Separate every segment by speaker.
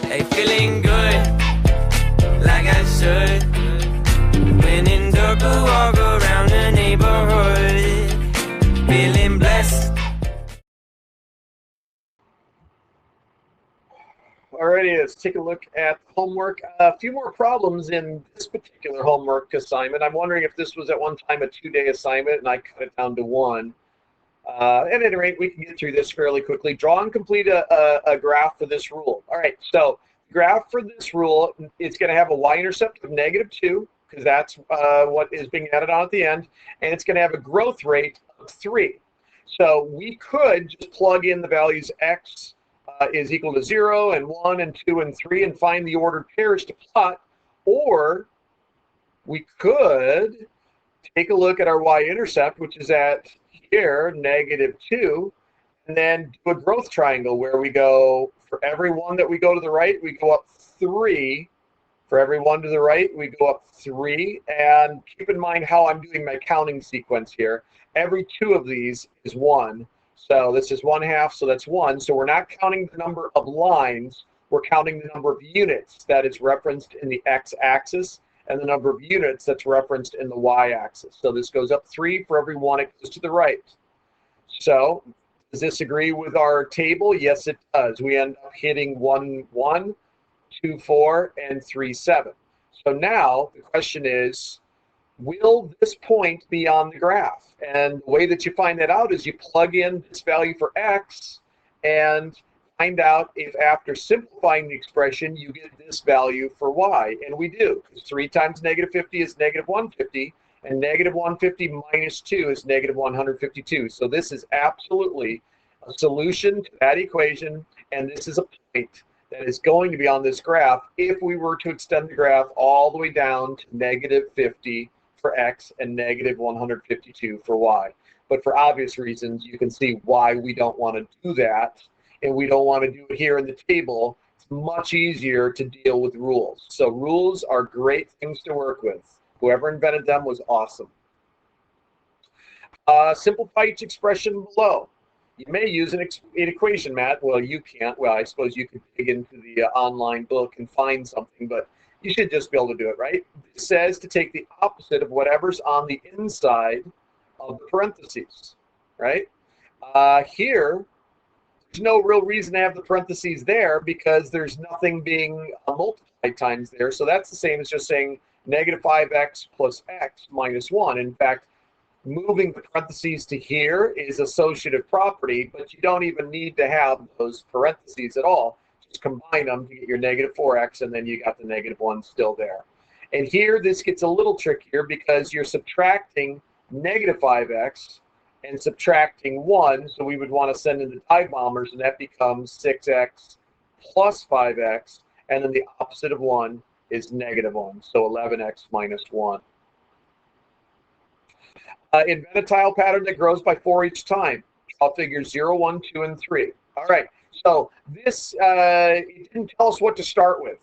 Speaker 1: Hey, feeling good, like I should. When in dark, I walk around the neighborhood, feeling blessed.
Speaker 2: Alrighty, let's take a look at homework. A few more problems in this particular homework assignment. I'm wondering if this was at one time a 2-day assignment and I cut it down to one. At any rate, we can get through this fairly quickly. Draw and complete a graph for this rule. All right, so graph for this rule, it's going to have a y-intercept of -2, because that's what is being added on at the end, and it's going to have a growth rate of 3. So we could just plug in the values x is equal to 0 and 1 and 2 and 3 and find the ordered pairs to plot, or we could take a look at our y-intercept, which is at here, -2, and then do a growth triangle where we go, for every one that we go to the right, we go up 3. For every one to the right, we go up 3. And keep in mind how I'm doing my counting sequence here. Every 2 of these is 1. So this is 1/2, so that's 1. So we're not counting the number of lines, we're counting the number of units that is referenced in the x-axis and the number of units that's referenced in the y-axis. So this goes up 3 for every 1 it goes to the right. So does this agree with our table? Yes, it does. We end up hitting 1, 1, 2, 4, and 3, 7. So now the question is, will this point be on the graph? And the way that you find that out is you plug in this value for x and find out if after simplifying the expression you get this value for y. And we do, because 3 times -50 is -150, and -150 minus 2 is -152. So this is absolutely a solution to that equation, and this is a point that is going to be on this graph if we were to extend the graph all the way down to -50 for x and -152 for y. But for obvious reasons, you can see why we don't want to do that, and we don't want to do it here in the table. It's much easier to deal with rules. So rules are great things to work with. Whoever invented them was awesome. Simplify each expression below. You may use an equation, Matt. Well, you can't. Well, I suppose you could dig into the online book and find something, but you should just be able to do it, right? It says to take the opposite of whatever's on the inside of the parentheses, right? Here, there's no real reason to have the parentheses there because there's nothing being multiplied times there. So that's the same as just saying -5x plus x minus 1. In fact, moving the parentheses to here is associative property, but you don't even need to have those parentheses at all. Just combine them to get your -4x, and then you got the -1 still there. And here, this gets a little trickier because you're subtracting -5x and subtracting 1, so we would want to send in the dive bombers, and that becomes 6x plus 5x, and then the opposite of 1 is -1, so 11x minus 1. Invent a tile pattern that grows by 4 each time. Draw figures 0, 1, 2, and 3. All right, so this it didn't tell us what to start with.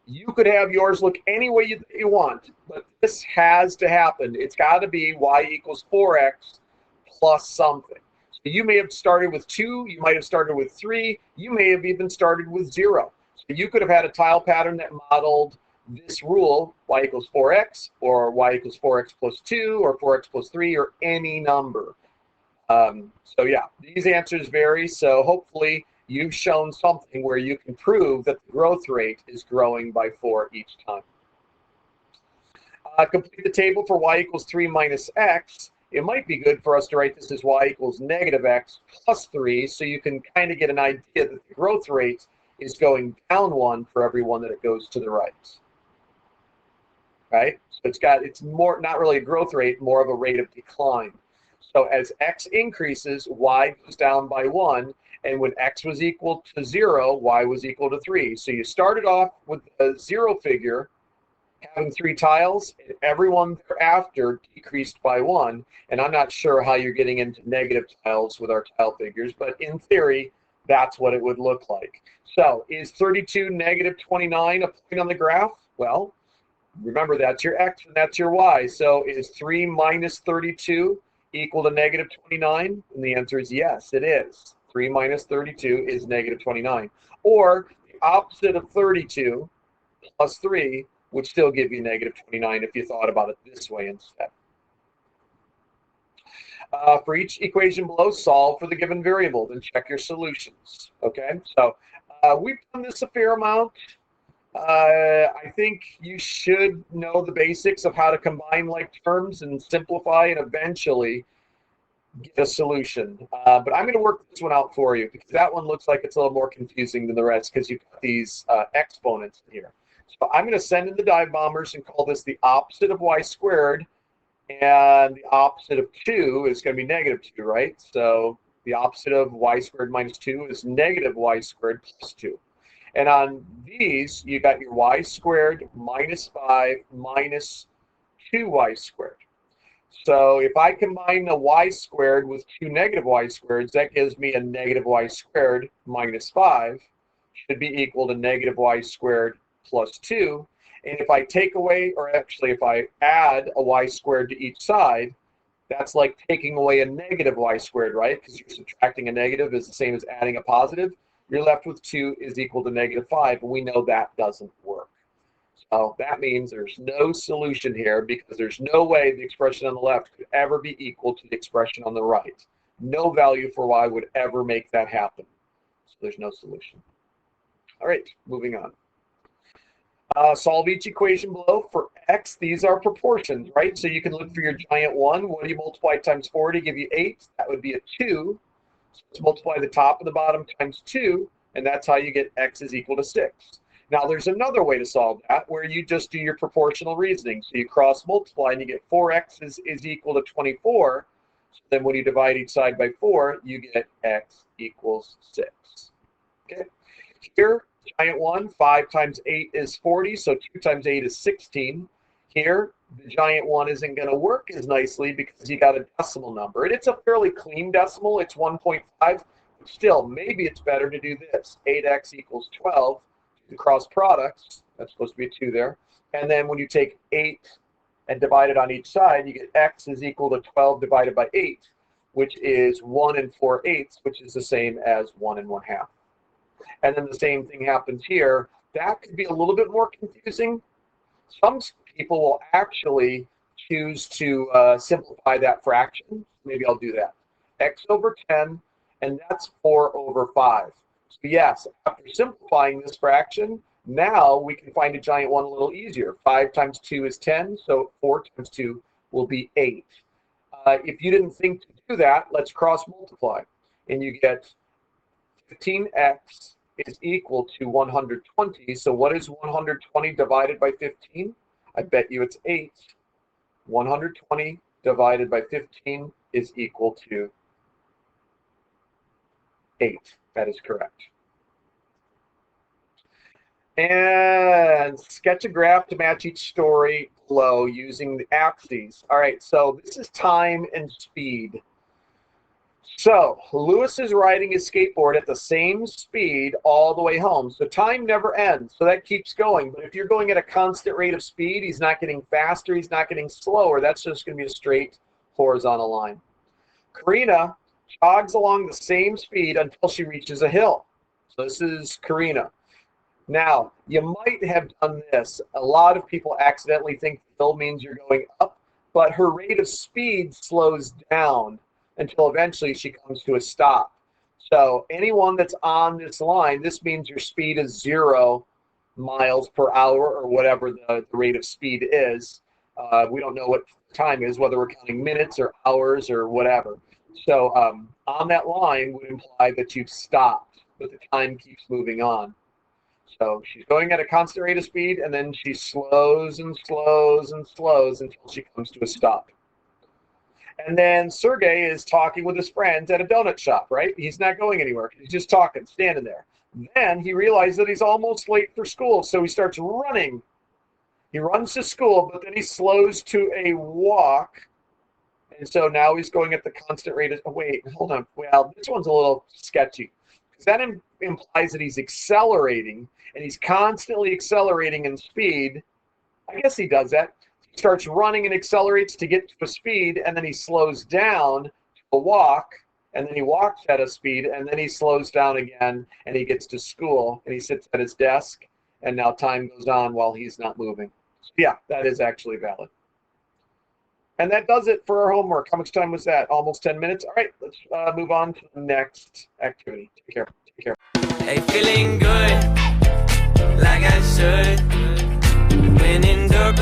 Speaker 2: You could have yours look any way you want, but this has to happen. It's got to be y equals 4x plus something. So you may have started with 2, you might have started with 3, you may have even started with 0. So you could have had a tile pattern that modeled this rule, y equals 4x, or y equals 4x plus 2, or 4x plus 3, or any number. So yeah, these answers vary, so hopefully you've shown something where you can prove that the growth rate is growing by 4 each time. Complete the table for y equals 3 minus x. It might be good for us to write this as y equals -x plus 3, so you can kind of get an idea that the growth rate is going down 1 for every one that it goes to the right. Right? So it's more, not really a growth rate, more of a rate of decline. So as x increases, y goes down by 1, and when x was equal to 0, y was equal to 3. So you started off with a 0 figure, having 3 tiles, and every one thereafter decreased by 1. And I'm not sure how you're getting into negative tiles with our tile figures, but in theory, that's what it would look like. So is 32 -29 a point on the graph? Well, remember, that's your x and that's your y. So is 3 minus 32 equal to -29? And the answer is yes, it is. 3 minus 32 is -29. Or opposite of 32 plus 3 would still give you negative 29 if you thought about it this way instead. For each equation below, solve for the given variable, then check your solutions. Okay, so we've done this a fair amount. I think you should know the basics of how to combine like terms and simplify and eventually get a solution. But I'm going to work this one out for you because that one looks like it's a little more confusing than the rest because you've got these exponents here. So I'm going to send in the dive bombers and call this the opposite of y squared. And the opposite of 2 is going to be negative 2, right? So the opposite of y squared minus 2 is negative y squared plus 2. And on these, you got your y squared minus 5 minus 2y squared. So if I combine the y squared with 2 negative y squareds, that gives me a negative y squared minus 5 should be equal to negative y squared plus 2. And if I take away, or actually if I add a y squared to each side, that's like taking away a negative y squared, right? Because you're subtracting a negative is the same as adding a positive. You're left with 2 is equal to negative 5, and we know that doesn't work. So that means there's no solution here because there's no way the expression on the left could ever be equal to the expression on the right. No value for y would ever make that happen. So there's no solution. All right, moving on. Solve each equation below for x. These are proportions, right? So you can look for your giant 1. What do you multiply times 4 to give you 8? That would be a 2. So let's multiply the top and the bottom times 2, and that's how you get x is equal to 6. Now there's another way to solve that where you just do your proportional reasoning. So you cross multiply and you get 4x is equal to 24. So then when you divide each side by 4, you get x equals 6. Okay. Here, giant 1, 5 times 8 is 40, so 2 times 8 is 16. Here, the giant 1 isn't going to work as nicely because you got a decimal number. And it's a fairly clean decimal. It's 1.5. But still, maybe it's better to do this. 8x equals 12. The cross products, that's supposed to be a 2 there. And then when you take 8 and divide it on each side, you get x is equal to 12 divided by 8, which is 1 4/8, which is the same as 1 1/2. And then the same thing happens here. That could be a little bit more confusing. Some people will actually choose to simplify that fraction. Maybe I'll do that. X over 10, and that's 4 over 5. So yes, after simplifying this fraction, now we can find a giant 1 a little easier. 5 times 2 is 10, so 4 times 2 will be 8. If you didn't think to do that, let's cross multiply. And you get 15x is equal to 120. So what is 120 divided by 15? I bet you it's 8. 120 divided by 15 is equal to 8. That is correct. And sketch a graph to match each story below using the axes. All right, so this is time and speed. So Lewis is riding his skateboard at the same speed all the way home. So time never ends. So that keeps going. But if you're going at a constant rate of speed, he's not getting faster. He's not getting slower. That's just going to be a straight horizontal line. Karina jogs along the same speed until she reaches a hill. So this is Karina. Now, you might have done this. A lot of people accidentally think the hill means you're going up, but her rate of speed slows down until eventually she comes to a stop. So anyone that's on this line, this means your speed is 0 miles per hour or whatever the rate of speed is. We don't know what time is, whether we're counting minutes or hours or whatever. So on that line would imply that you've stopped, but the time keeps moving on. So she's going at a constant rate of speed, and then she slows and slows and slows until she comes to a stop. And then Sergey is talking with his friends at a donut shop, right? He's not going anywhere. He's just talking, standing there. Then he realizes that he's almost late for school, so he starts running. He runs to school, but then he slows to a walk. And so now he's going at the constant rate of, oh, wait, hold on. Well, this one's a little sketchy. Because that implies that he's accelerating, and he's constantly accelerating in speed. I guess he does that. He starts running and accelerates to get to a speed, and then he slows down to a walk, and then he walks at a speed, and then he slows down again, and he gets to school, and he sits at his desk, and now time goes on while he's not moving. So yeah, that is actually valid. And that does it for our homework. How much time was that? Almost 10 minutes. All right, let's move on to the next activity. Take care. Take care.
Speaker 1: Hey, feeling good, like I should. When in dark,